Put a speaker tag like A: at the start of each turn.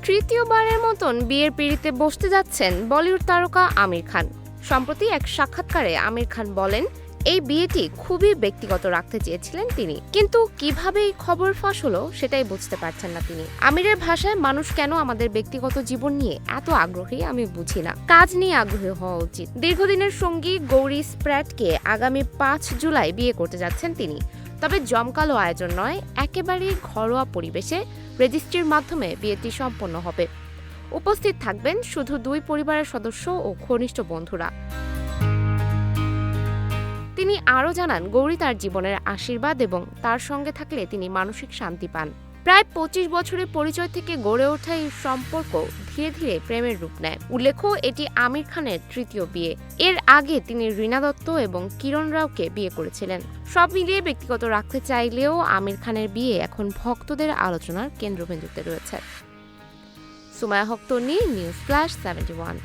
A: তৃতীয়বারের মতন বিয়ের পিঁড়িতে বসতে যাচ্ছেন বলিউড তারকা আমির খান। সম্প্রতি এক সাক্ষাৎকারে আমির খান বলেন, এই বিয়েটি খুবই ব্যক্তিগত রাখতে চেয়েছিলেন তিনি, কিন্তু কিভাবে এই খবর ফাঁস হলো সেটাই বুঝতে পারছেন না তিনি। আমিরের ভাষায়, মানুষ কেন আমাদের ব্যক্তিগত জীবন নিয়ে এত আগ্রহী আমি বুঝি না, কাজ নিয়ে আগ্রহী হওয়া উচিত। দীর্ঘদিনের সঙ্গী গৌরী স্প্র্যাটকে আগামী 5 জুলাই বিয়ে করতে যাচ্ছেন তিনি। তবে জমকালো আয়োজন নয়, একেবারেই ঘরোয়া পরিবেশে রেজিস্ট্রির মাধ্যমে বিয়েটি সম্পন্ন হবে। উপস্থিত থাকবেন শুধু 2 পরিবারের সদস্য ও ঘনিষ্ঠ বন্ধুরা। তিনি আরও জানান, গৌরী তার জীবনের আশীর্বাদ এবং তার সঙ্গে থাকলে তিনি মানসিক শান্তি পান। প্রায় 25 বছরের পরিচয় থেকে গড়ে ওঠা এই সম্পর্ক ধীরে ধীরে প্রেমের রূপ নেয়। উল্লেখ্য, এটি আমির খানের 3য় বিয়ে। এর আগে তিনি রীনা দত্ত এবং কিরণ রাওকে বিয়ে করেছিলেন। সব মিলিয়ে ব্যক্তিগত রাখতে চাইলেও আমির খানের বিয়ে এখন ভক্তদের আলোচনার কেন্দ্রবিন্দুতে রয়েছে। সুমাইয়া হক তন্নি, নিউজ ফ্ল্যাশ 71।